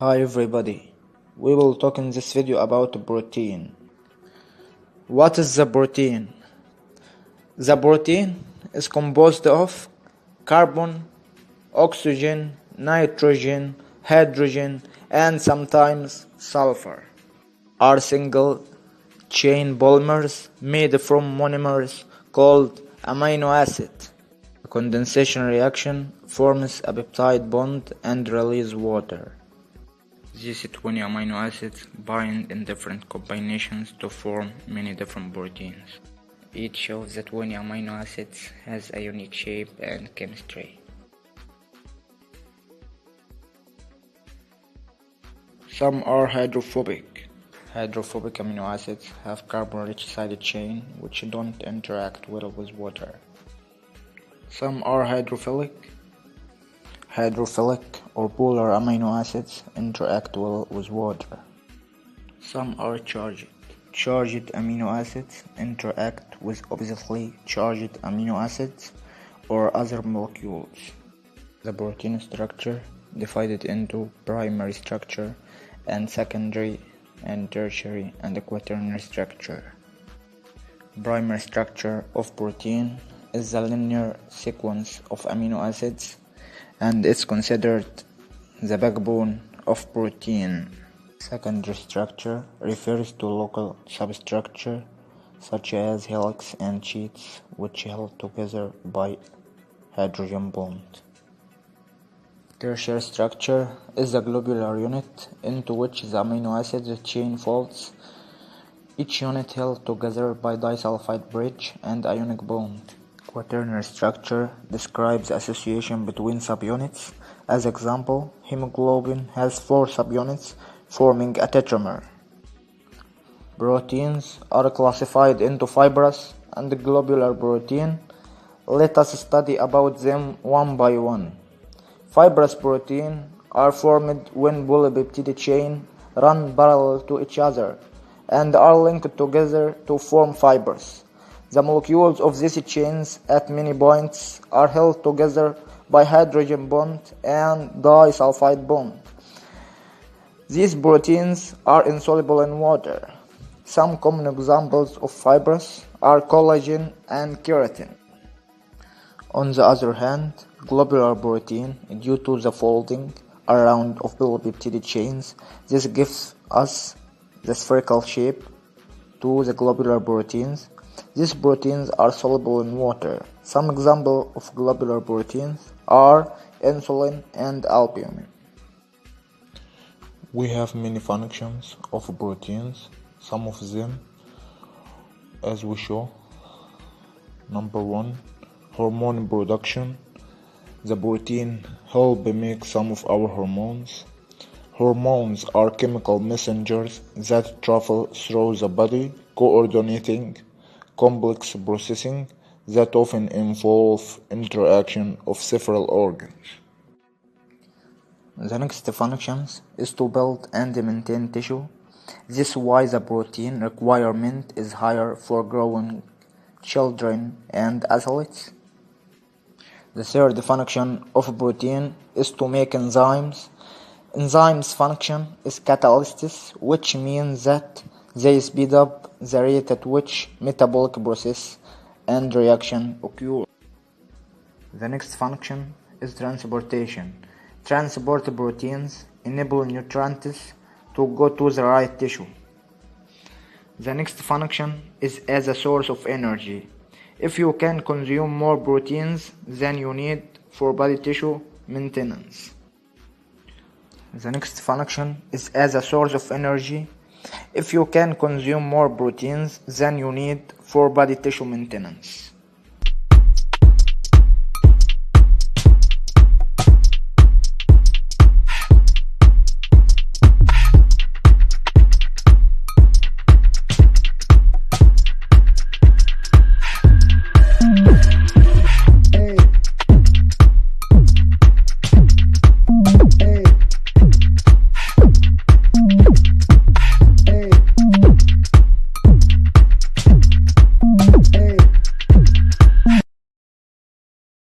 Hi everybody, we will talk in this video about protein. What is the protein? The protein is composed of carbon, oxygen, nitrogen, hydrogen, and sometimes sulfur. Are single chain polymers made from monomers called amino acid. A condensation reaction forms a peptide bond and releases water. These 20 amino acids bind in different combinations to form many different proteins. Each of the 20 amino acids has a unique shape and chemistry. Some are hydrophobic. Hydrophobic amino acids have carbon-rich side chain which don't interact well with water. Some are hydrophilic. Hydrophilic or polar amino acids interact well with water. Some are charged. Charged amino acids interact with oppositely charged amino acids or other molecules. The protein structure divided into primary structure and secondary and tertiary and quaternary structure. Primary structure of protein is the linear sequence of amino acids and is considered the backbone of protein. Secondary structure refers to local substructure such as helix and sheets which held together by hydrogen bond. Tertiary structure is the globular unit into which the amino acid chain folds, each unit held together by disulfide bridge and ionic bond. Quaternary structure describes association between subunits. As example, hemoglobin has 4 subunits forming a tetramer. Proteins are classified into fibrous and globular protein. Let us study about them one by one. Fibrous protein are formed when polypeptide chain run parallel to each other and are linked together to form fibers. The molecules of these chains at many points are held together by hydrogen bond and disulfide bond. These proteins are insoluble in water. Some common examples of fibers are collagen and keratin. On the other hand, globular protein, due to the folding around of polypeptide chains, this gives us the spherical shape to the globular proteins. These proteins are soluble in water. Some examples of globular proteins are insulin and albumin. We have many functions of proteins, some of them as we show. Number 1, hormone production. The protein help make some of our hormones. Hormones are chemical messengers that travel through the body, coordinating complex processing that often involve interaction of several organs. The next function is to build and maintain tissue. This is why the protein requirement is higher for growing children and athletes. The third function of protein is to make enzymes. Enzymes' function is catalysis, which means that they speed up the rate at which metabolic process and reaction occur. The next function is transportation. Transport proteins enable nutrients to go to the right tissue. The next function is as a source of energy. If you can consume more proteins than you need for body tissue maintenance. The next function is as a source of energy. If you can consume more proteins than you need for body tissue maintenance.